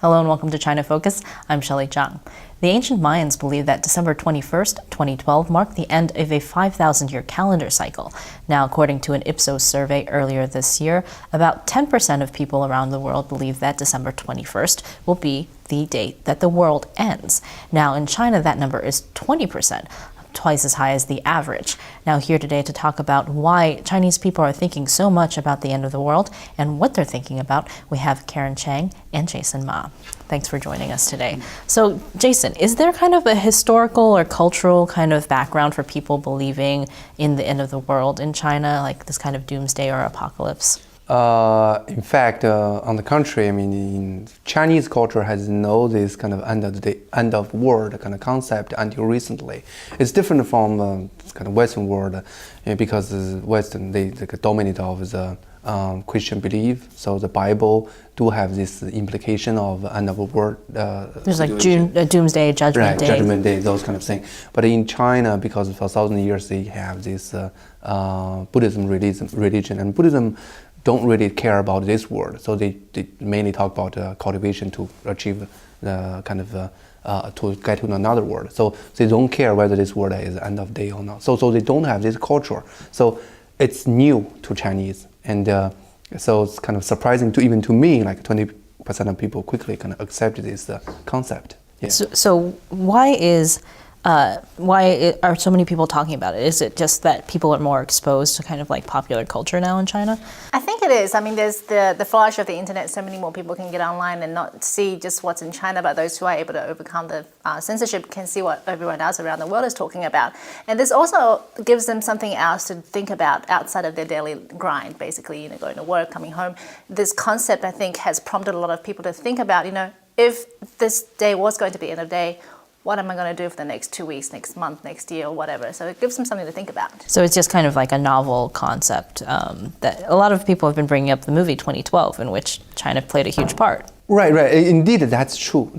Hello and welcome to China Focus. I'm Shelley Zhang. The ancient Mayans believed that December 21st, 2012 marked the end of a 5,000-year calendar cycle. Now, according to an Ipsos survey earlier this year, about 10% of people around the world believe that December 21st will be the date that the world ends. Now, in China, that number is 20%. Twice as high as the average. Now here today to talk about why Chinese people are thinking so much about the end of the world and what they're thinking about, we have Karen Chang and Jason Ma. Thanks for joining us today. So Jason, is there kind of a historical or cultural kind of background for people believing in the end of the world in China, like this kind of doomsday or apocalypse? In fact, on the contrary, I mean, in Chinese culture has no this kind of end of world kind of concept until recently. It's different from kind of Western world because Western they dominate of the Christian belief. So the Bible do have this implication of end of world. There's like doomsday, judgment day. Judgment day, those kind of things. But in China, because for 1,000 years they have this Buddhism religion, and Buddhism don't really care about this world, so they mainly talk about cultivation to achieve the kind of to get to another world. So they don't care whether this world is end of day or not. So they don't have this culture. So it's new to Chinese, and so it's kind of surprising to even to me. Like 20% of people quickly kind of accept this concept. Yeah. So why are so many people talking about it? Is it just that people are more exposed to kind of like popular culture now in China? I think it is. I mean, there's the flourish of the internet. So many more people can get online and not see just what's in China, but those who are able to overcome the censorship can see what everyone else around the world is talking about. And this also gives them something else to think about outside of their daily grind, basically, going to work, coming home. This concept, I think, has prompted a lot of people to think about, if this day was going to be end of day, what am I going to do for the next 2 weeks, next month, next year, or whatever? So it gives them something to think about. So it's just kind of like a novel concept that a lot of people have been bringing up the movie 2012, in which China played a huge part. Right. Indeed, that's true.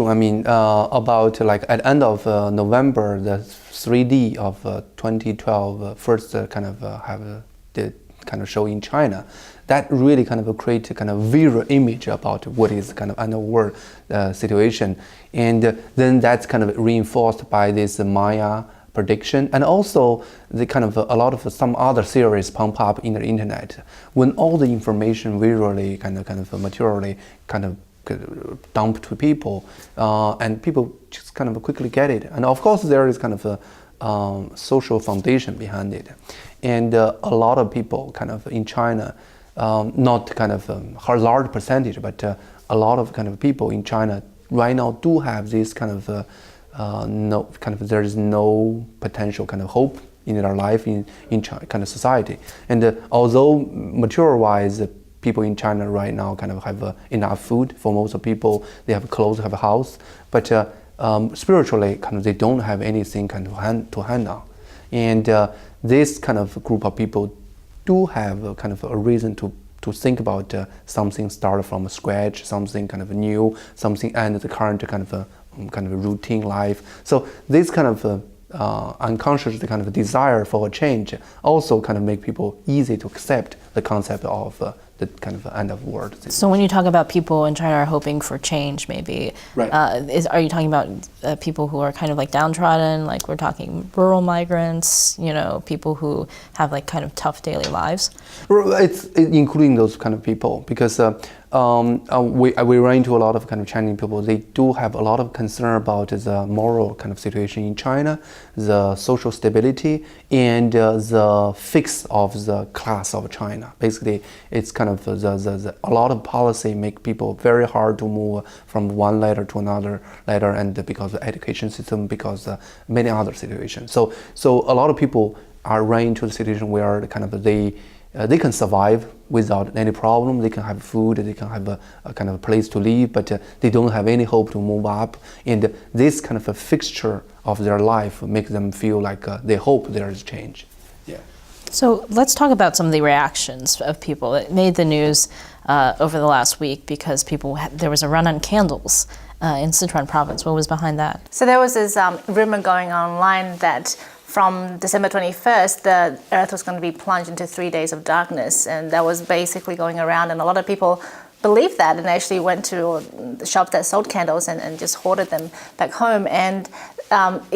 I mean, about like at end of November, the 3D of 2012 first kind of the kind of show in China. That really kind of create a kind of visual image about what is kind of underworld situation, and then that's kind of reinforced by this Maya prediction, and also the kind of a lot of some other theories pump up in the internet when all the information visually kind of materially kind of dumped to people, and people just kind of quickly get it, and of course there is kind of a social foundation behind it, and a lot of people kind of in China. Not kind of a large percentage, but a lot of kind of people in China right now do have this kind of there is no potential kind of hope in their life in China, kind of society. And although material-wise, people in China right now kind of have enough food for most of people, they have clothes, have a house, but spiritually kind of they don't have anything kind of to hand on. And this kind of group of people do have a kind of a reason to think about something started from scratch, something kind of new, something end the current kind of routine life. So this kind of unconscious kind of desire for a change also kind of make people easy to accept the concept of the kind of end of world. So when you talk about people in China are hoping for change, maybe, right. Are you talking about people who are kind of like downtrodden, like we're talking rural migrants, people who have like kind of tough daily lives? It's including those kind of people, because we run into a lot of kind of Chinese people. They do have a lot of concern about the moral kind of situation in China, the social stability, and the fix of the class of China. Basically, it's kind of a lot of policy make people very hard to move from one letter to another letter, and because of the education system, because many other situations. So a lot of people are running into the situation where they can survive without any problem. They can have food, they can have a kind of place to live, but they don't have any hope to move up. And this kind of a fixture of their life makes them feel like they hope there is change. Yeah. So let's talk about some of the reactions of people. It made the news over the last week because there was a run on candles in Sichuan province. What was behind that? So there was this rumor going online that from December 21st, the Earth was going to be plunged into 3 days of darkness, and that was basically going around, and a lot of people believed that and actually went to the shops that sold candles and just hoarded them back home. And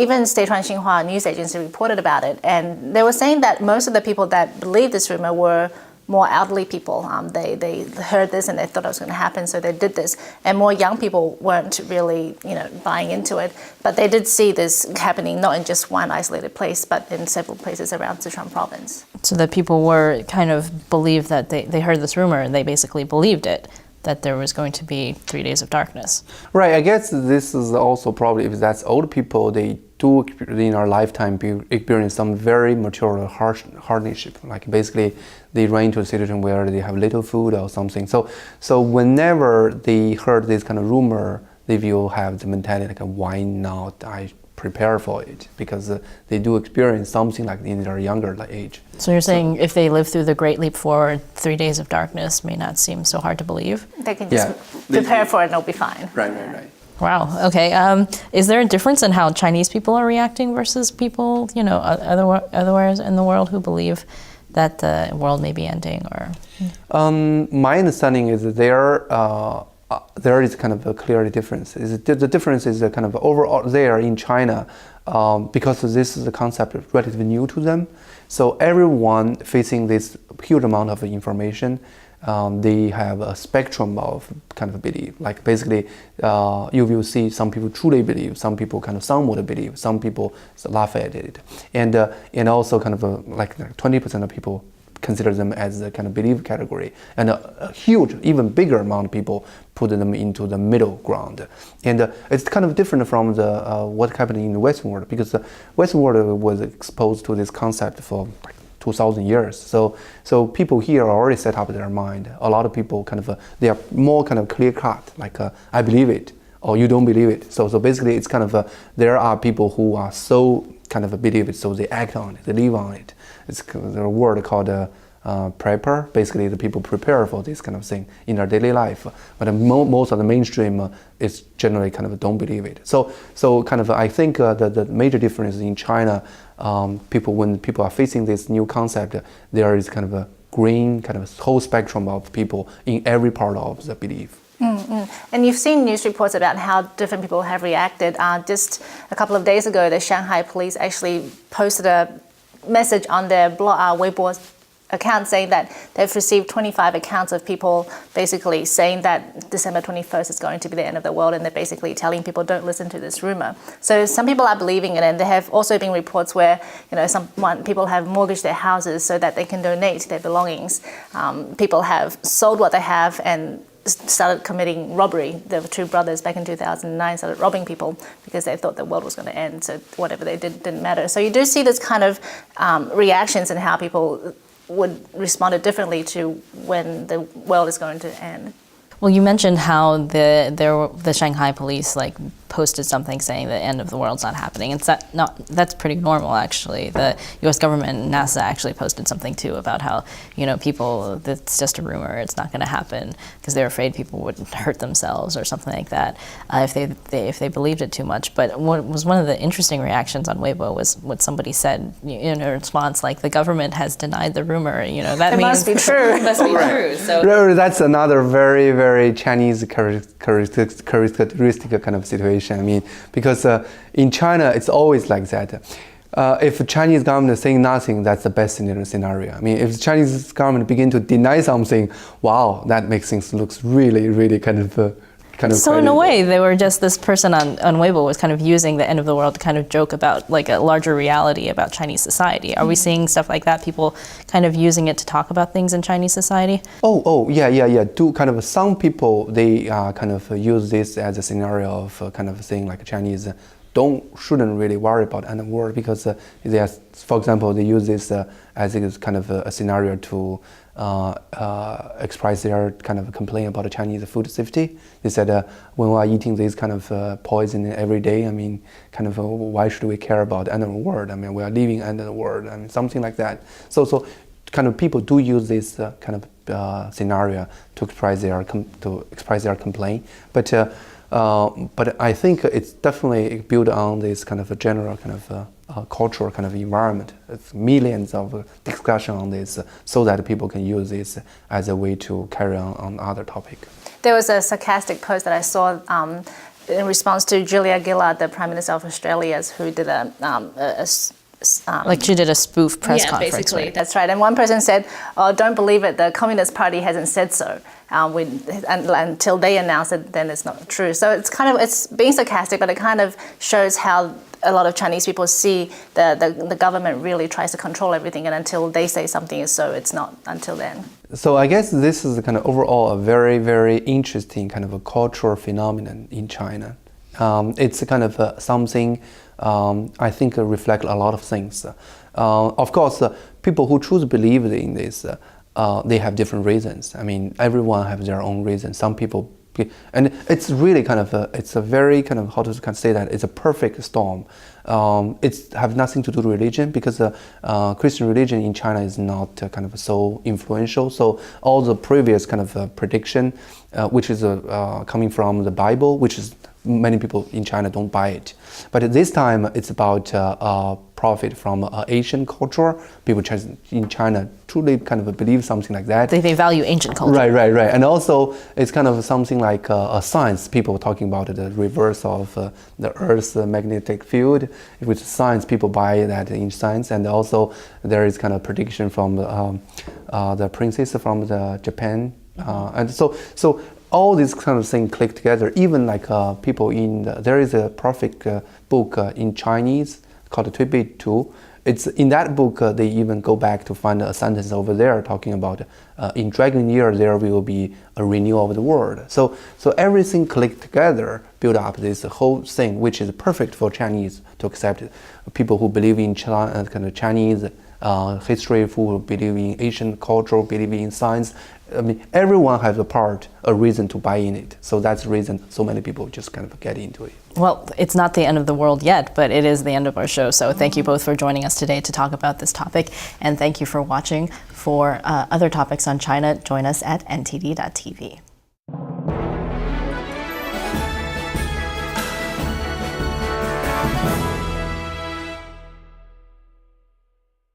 even Sichuan Xinhua news agency reported about it, and they were saying that most of the people that believed this rumor were more elderly people. They heard this and they thought it was going to happen, so they did this. And more young people weren't really, buying into it. But they did see this happening not in just one isolated place, but in several places around Sichuan province. So that people were kind of believed that they heard this rumor and they basically believed it, that there was going to be 3 days of darkness. Right, I guess this is also probably, if that's old people, they do in our lifetime experience some very material hardship. Like basically they run into a situation where they have little food or something. So whenever they heard this kind of rumor, they will have the mentality like, why not I prepare for it? Because they do experience something like in their younger age. So you're saying if they live through the Great Leap Forward, 3 days of darkness may not seem so hard to believe? They can just prepare for it and it'll be fine. Right. Wow. Okay. Is there a difference in how Chinese people are reacting versus people, otherwise in the world who believe that the world may be ending? Or my understanding is that there is kind of a clear difference. The difference is kind of overall there in China, because this is a concept relatively new to them. So everyone facing this huge amount of information, they have a spectrum of kind of belief. Like basically, you will see some people truly believe, some people kind of somewhat believe, some people laugh at it, and also kind of like 20% of people consider them as the kind of belief category, and a huge, even bigger amount of people put them into the middle ground. And it's kind of different from the what's happening in the Western world, because the Western world was exposed to this concept for 2,000 years. So people here already set up their mind. A lot of people kind of they are more kind of clear cut, like I believe it or you don't believe it. So basically it's kind of there are people who are so kind of believe it, so they act on it, they live on it. It's a word called prepper. Basically, the people prepare for this kind of thing in their daily life. But most of the mainstream is generally kind of don't believe it. So kind of I think the major difference in China, when people are facing this new concept, there is kind of a green kind of whole spectrum of people in every part of the belief. Mm-hmm. And you've seen news reports about how different people have reacted. Just a couple of days ago, the Shanghai police actually posted a message on their Weibo account saying that they've received 25 accounts of people basically saying that December 21st is going to be the end of the world, and they're basically telling people don't listen to this rumor. So some people are believing it, and there have also been reports where people have mortgaged their houses so that they can donate their belongings. People have sold what they have and started committing robbery. There were two brothers back in 2009 started robbing people because they thought the world was going to end, so whatever they did didn't matter. So you do see this kind of reactions and how people would respond differently to when the world is going to end. Well, you mentioned how the Shanghai police posted something saying the end of the world's not happening. That's pretty normal, actually. The U.S. government and NASA actually posted something too about how people, it's just a rumor, it's not going to happen, because they're afraid people would hurt themselves or something like that if they believed it too much. But what was one of the interesting reactions on Weibo was what somebody said in a response, like the government has denied the rumor. That means must be true. It must be true. So that's another very, very Chinese characteristic kind of situation. I mean, because in China, it's always like that. If the Chinese government is saying nothing, that's the best scenario. I mean, if the Chinese government begin to deny something, wow, that makes things look really, really kind of so in a way, they were just, this person on Weibo was kind of using the end of the world to kind of joke about a larger reality about Chinese society. Are we seeing stuff like that? People kind of using it to talk about things in Chinese society? Yeah. Do kind of some people, they kind of use this as a scenario of kind of saying like Chinese shouldn't really worry about end of the world, because they are, for example, they use this as a kind of a scenario to express their kind of complaint about the Chinese food safety. They said when we are eating this kind of poison every day, I mean, kind of why should we care about end of the world? I mean, we are living end of the world. I mean, something like that. So kind of people do use this kind of scenario to express their complaint. But I think it's definitely built on this kind of a general kind of cultural kind of environment. It's millions of discussion on this, so that people can use this as a way to carry on other topic. There was a sarcastic post that I saw in response to Julia Gillard, the Prime Minister of Australia, who did like she did a spoof press conference. Basically, right? that's right. And one person said, "Oh, don't believe it. The Communist Party hasn't said so." Until they announce it, then it's not true. So it's being sarcastic, but it kind of shows how a lot of Chinese people see the government really tries to control everything, and until they say something is so, it's not until then. So I guess this is kind of overall a very, very interesting kind of a cultural phenomenon in China. It's kind of something I think reflect a lot of things. Of course, people who choose to believe in this, they have different reasons. I mean, everyone has their own reasons. Some people, and it's really kind of it's a very kind of, how to kind of say that, it's a perfect storm. It's have nothing to do with religion, because Christian religion in China is not kind of so influential. So all the previous kind of prediction, which is coming from the Bible, which is many people in China don't buy it. But this time it's about profit from Asian culture. People in China truly kind of believe something like that. They value ancient culture. Right. And also it's kind of something like a science. People talking about the reverse of the Earth's magnetic field. With science, people buy that in science. And also there is kind of prediction from the princess from Japan. And so all these kind of things click together. Even like people there is a perfect book in Chinese called Tui Tu. It's in that book they even go back to find a sentence over there talking about in Dragon Year there will be a renewal of the world. So everything clicked together, build up this whole thing, which is perfect for Chinese to accept it. People who believe in China, kind of Chinese history, who believe in Asian culture, believe in science. I mean, everyone has a reason to buy in it. So that's the reason so many people just kind of get into it. Well, it's not the end of the world yet, but it is the end of our show. So thank you both for joining us today to talk about this topic. And thank you for watching. For other topics on China, join us at ntd.tv.